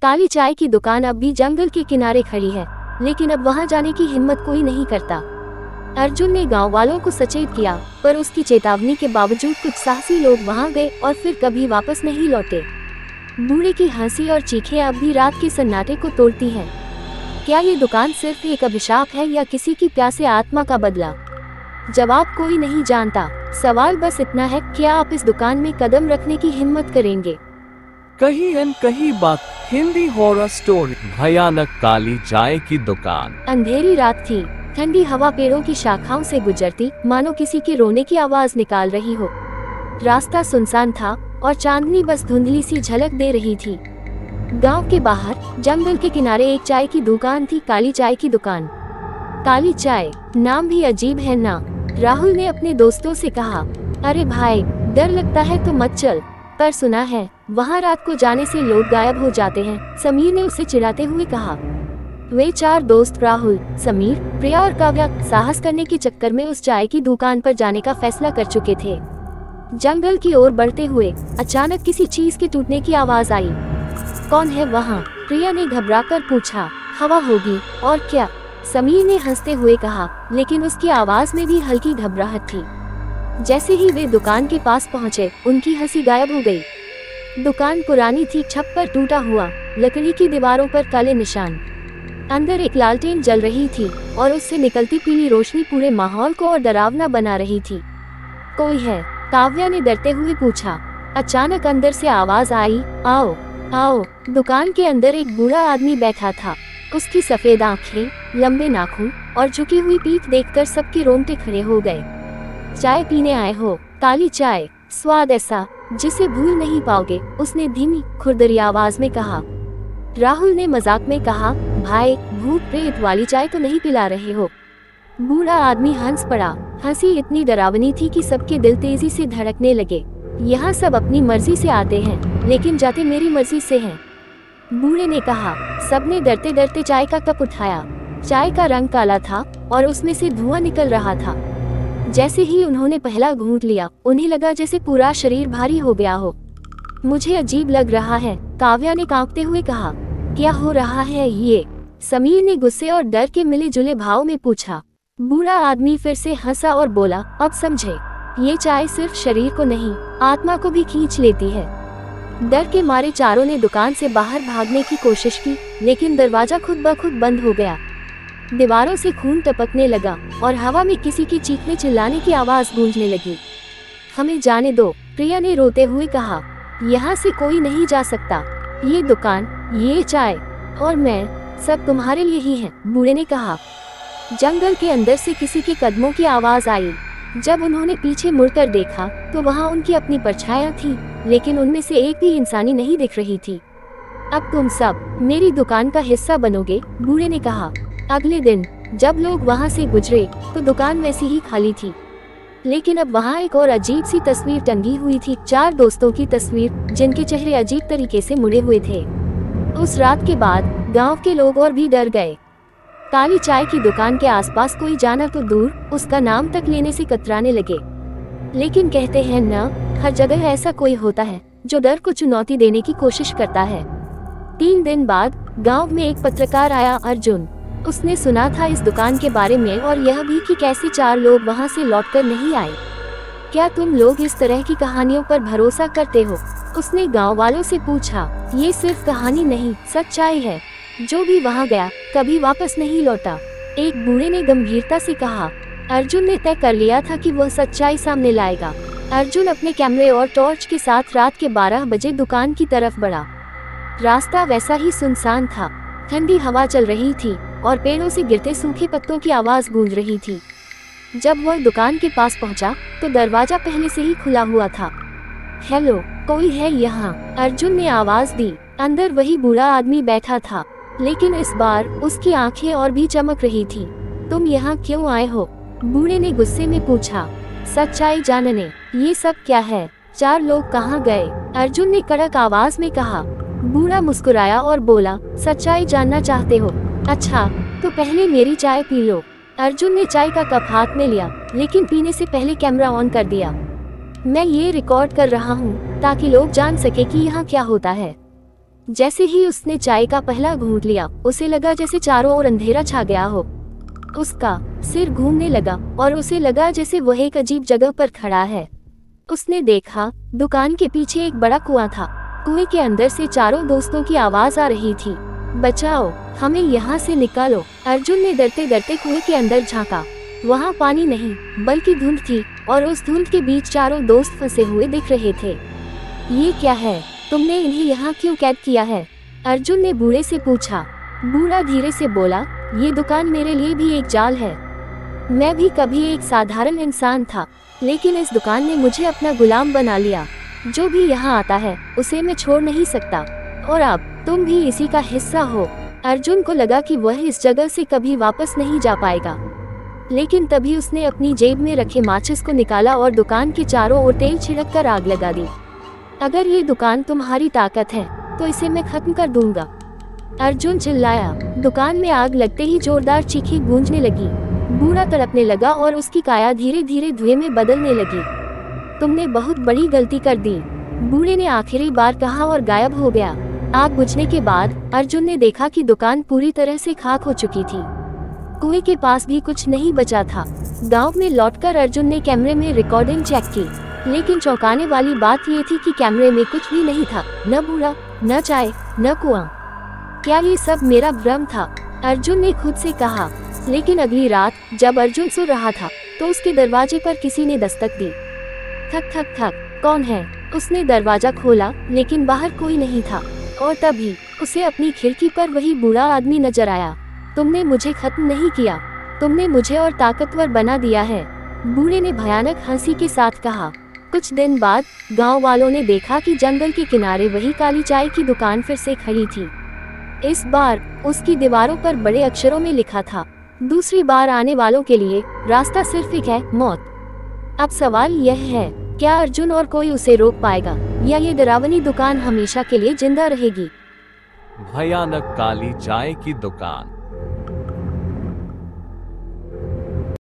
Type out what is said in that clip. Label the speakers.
Speaker 1: काली चाय की दुकान अब भी जंगल के किनारे खड़ी है, लेकिन अब वहां जाने की हिम्मत कोई नहीं करता। अर्जुन ने गांव वालों को सचेत किया, पर उसकी चेतावनी के बावजूद कुछ साहसी लोग वहां गए और फिर कभी वापस नहीं लौटे। बूढ़े की हंसी और चीखें अब भी रात के सन्नाटे को तोड़ती हैं। क्या ये दुकान सिर्फ एक अभिशाप है या किसी की प्यासे आत्मा का बदला? जवाब कोई नहीं जानता। सवाल बस इतना है, क्या आप इस दुकान में कदम रखने की हिम्मत करेंगे?
Speaker 2: कहीं न कहीं बात हिंदी हॉरर स्टोरी। भयानक काली चाय की दुकान।
Speaker 1: अंधेरी रात थी। ठंडी हवा पेड़ों की शाखाओं से गुजरती, मानो किसी के रोने की आवाज निकाल रही हो। रास्ता सुनसान था और चांदनी बस धुंधली सी झलक दे रही थी। गांव के बाहर जंगल के किनारे एक चाय की दुकान थी, काली चाय की दुकान। काली चाय, नाम भी अजीब है ना? राहुल ने अपने दोस्तों से कहा, अरे भाई, डर लगता है तो मत चल। पर सुना है वहाँ रात को जाने से लोग गायब हो जाते हैं, समीर ने उसे चिढ़ाते हुए कहा। वे चार दोस्त राहुल, समीर, प्रिया और काव्या साहस करने के चक्कर में उस चाय की दुकान पर जाने का फैसला कर चुके थे। जंगल की ओर बढ़ते हुए अचानक किसी चीज के टूटने की आवाज आई। कौन है वहाँ? प्रिया ने घबराकर पूछा। हवा होगी और क्या, समीर ने हंसते हुए कहा, लेकिन उसकी आवाज में भी हल्की घबराहट थी। जैसे ही वे दुकान के पास पहुंचे, उनकी हंसी गायब हो गई। दुकान पुरानी थी, छत पर टूटा हुआ, लकड़ी की दीवारों पर काले निशान। अंदर एक लालटेन जल रही थी और उससे निकलती पीली रोशनी पूरे माहौल को और डरावना बना रही थी। कोई है? काव्या ने डरते हुए पूछा। अचानक अंदर से आवाज आई, आओ आओ। दुकान के अंदर एक बूढ़ा आदमी बैठा था। उसकी सफेद आंखें, लंबे नाखून और झुकी हुई पीठ देखकर सबके रोंगटे खड़े हो गए। चाय पीने आए हो? काली चाय, स्वाद ऐसा जिसे भूल नहीं पाओगे, उसने धीमी खुरदरी आवाज में कहा। राहुल ने मजाक में कहा, भाई, भूत प्रेत वाली चाय तो नहीं पिला रहे हो? बूढ़ा आदमी हंस पड़ा। हंसी इतनी डरावनी थी कि सबके दिल तेजी से धड़कने लगे। यहाँ सब अपनी मर्जी से आते हैं, लेकिन जाते मेरी मर्जी से हैं। बूढ़े ने कहा। सबने डरते डरते चाय का कप उठाया। चाय का रंग काला था और उसमें से धुआं निकल रहा था। जैसे ही उन्होंने पहला घूंट लिया, उन्हें लगा जैसे पूरा शरीर भारी हो गया हो। मुझे अजीब लग रहा है, काव्या ने कांपते हुए कहा। क्या हो रहा है ये? समीर ने गुस्से और डर के मिले जुले भाव में पूछा। बूढ़ा आदमी फिर से हंसा और बोला, अब समझे, ये चाय सिर्फ शरीर को नहीं, आत्मा को भी खींच लेती है। डर के मारे चारों ने दुकान से बाहर भागने की कोशिश की, लेकिन दरवाजा खुद ब खुद बंद हो गया। दीवारों से खून टपकने लगा और हवा में किसी की चीखने चिल्लाने की आवाज गूंजने लगी। हमें जाने दो, प्रिया ने रोते हुए कहा। यहाँ से कोई नहीं जा सकता। ये दुकान, ये चाय और मैं, सब तुम्हारे लिए ही है, बूढ़े ने कहा। जंगल के अंदर से किसी के कदमों की आवाज आई। जब उन्होंने पीछे मुड़कर देखा तो वहाँ उनकी अपनी परछाइयाँ थी, लेकिन उनमें से एक भी इंसानी नहीं दिख रही थी। अब तुम सब मेरी दुकान का हिस्सा बनोगे, बूढ़े ने कहा। अगले दिन जब लोग वहाँ से गुजरे तो दुकान वैसी ही खाली थी, लेकिन अब वहाँ एक और अजीब सी तस्वीर टंगी हुई थी। चार दोस्तों की तस्वीर, जिनके चेहरे अजीब तरीके से मुड़े हुए थे। उस रात के बाद गांव के लोग और भी डर गए। काली चाय की दुकान के आसपास कोई जाना तो दूर, उसका नाम तक लेने से कतराने लगे। लेकिन कहते हैं न, हर जगह ऐसा कोई होता है जो डर को चुनौती देने की कोशिश करता है। 3 दिन बाद गांव में एक पत्रकार आया, अर्जुन। उसने सुना था इस दुकान के बारे में और यह भी कि कैसे 4 लोग वहां से लौटकर नहीं आए। क्या तुम लोग इस तरह की कहानियों पर भरोसा करते हो? उसने गांव वालों से पूछा। ये सिर्फ कहानी नहीं, सच्चाई है। जो भी वहां गया कभी वापस नहीं लौटा, एक बूढ़े ने गंभीरता से कहा। अर्जुन ने तय कर लिया था कि वह सच्चाई सामने लाएगा। अर्जुन अपने कैमरे और टॉर्च के साथ रात के 12 बजे दुकान की तरफ बढ़ा। रास्ता वैसा ही सुनसान था। ठंडी हवा चल रही थी और पेड़ों से गिरते सूखे पत्तों की आवाज गूंज रही थी। जब वह दुकान के पास पहुंचा तो दरवाजा पहले से ही खुला हुआ था। हेलो, कोई है यहाँ? अर्जुन ने आवाज दी। अंदर वही बूढ़ा आदमी बैठा था, लेकिन इस बार उसकी आंखें और भी चमक रही थी। तुम यहाँ क्यों आए हो? बूढ़े ने गुस्से में पूछा। सच्चाई जानने। ये सब क्या है? 4 लोग कहाँ गए? अर्जुन ने कड़क आवाज में कहा। बूढ़ा मुस्कुराया और बोला, सच्चाई जानना चाहते हो? अच्छा, तो पहले मेरी चाय पी लो। अर्जुन ने चाय का कप हाथ में लिया, लेकिन पीने से पहले कैमरा ऑन कर दिया। मैं ये रिकॉर्ड कर रहा हूँ ताकि लोग जान सके कि यहाँ क्या होता है। जैसे ही उसने चाय का पहला घूंट लिया, उसे लगा जैसे चारों ओर अंधेरा छा गया हो। उसका सिर घूमने लगा और उसे लगा जैसे वह एक अजीब जगह पर खड़ा है। उसने देखा दुकान के पीछे एक बड़ा कुआं था। कुएं के अंदर से चारों दोस्तों की आवाज आ रही थी, बचाओ, हमें यहाँ से निकालो। अर्जुन ने डरते डरते कुएं के अंदर झांका। वहाँ पानी नहीं बल्कि धुंध थी और उस धुंध के बीच चारों दोस्त फंसे हुए दिख रहे थे। ये क्या है? तुमने इन्हें यहाँ क्यों कैद किया है? अर्जुन ने बूढ़े से पूछा। बूढ़ा धीरे से बोला, ये दुकान मेरे लिए भी एक जाल है। मैं भी कभी एक साधारण इंसान था, लेकिन इस दुकान ने मुझे अपना गुलाम बना लिया। जो भी यहाँ आता है उसे मैं छोड़ नहीं सकता, और अब तुम भी इसी का हिस्सा हो। अर्जुन को लगा कि वह इस जगह से कभी वापस नहीं जा पाएगा, लेकिन तभी उसने अपनी जेब में रखे माचिस को निकाला और दुकान के चारों ओर तेल छिड़क कर आग लगा दी। अगर ये दुकान तुम्हारी ताकत है तो इसे मैं खत्म कर दूंगा, अर्जुन चिल्लाया। दुकान में आग लगते ही जोरदार चीखें गूंजने लगी। बूढ़ा तड़पने लगा और उसकी काया धीरे धीरे धुएं में बदलने लगी। तुमने बहुत बड़ी गलती कर दी, बूढ़े ने आखिरी बार कहा और गायब हो गया। आग बुझने के बाद अर्जुन ने देखा कि दुकान पूरी तरह से खाक हो चुकी थी। कुएं के पास भी कुछ नहीं बचा था। गांव में लौटकर अर्जुन ने कैमरे में रिकॉर्डिंग चेक की, लेकिन चौंकाने वाली बात ये थी कि कैमरे में कुछ भी नहीं था, न बूढ़ा, न चाय, न कुआं। क्या ये सब मेरा भ्रम था? अर्जुन ने खुद से कहा। लेकिन अगली रात जब अर्जुन सो रहा था तो उसके दरवाजे पर किसी ने दस्तक दी। थक थक थक, कौन है? उसने दरवाजा खोला, लेकिन बाहर कोई नहीं था, और तभी उसे अपनी खिड़की पर वही बूढ़ा आदमी नजर आया। तुमने मुझे खत्म नहीं किया, तुमने मुझे और ताकतवर बना दिया है, बूढ़े ने भयानक हंसी के साथ कहा। कुछ दिन बाद गांव वालों ने देखा कि जंगल के किनारे वही काली चाय की दुकान फिर से खड़ी थी। इस बार उसकी दीवारों पर बड़े अक्षरों में लिखा था, दूसरी बार आने वालों के लिए रास्ता सिर्फ एक है, मौत। अब सवाल यह है, क्या अर्जुन और कोई उसे रोक पाएगा, या ये डरावनी दुकान हमेशा के लिए जिंदा रहेगी?
Speaker 2: भयानक काली चाय की दुकान।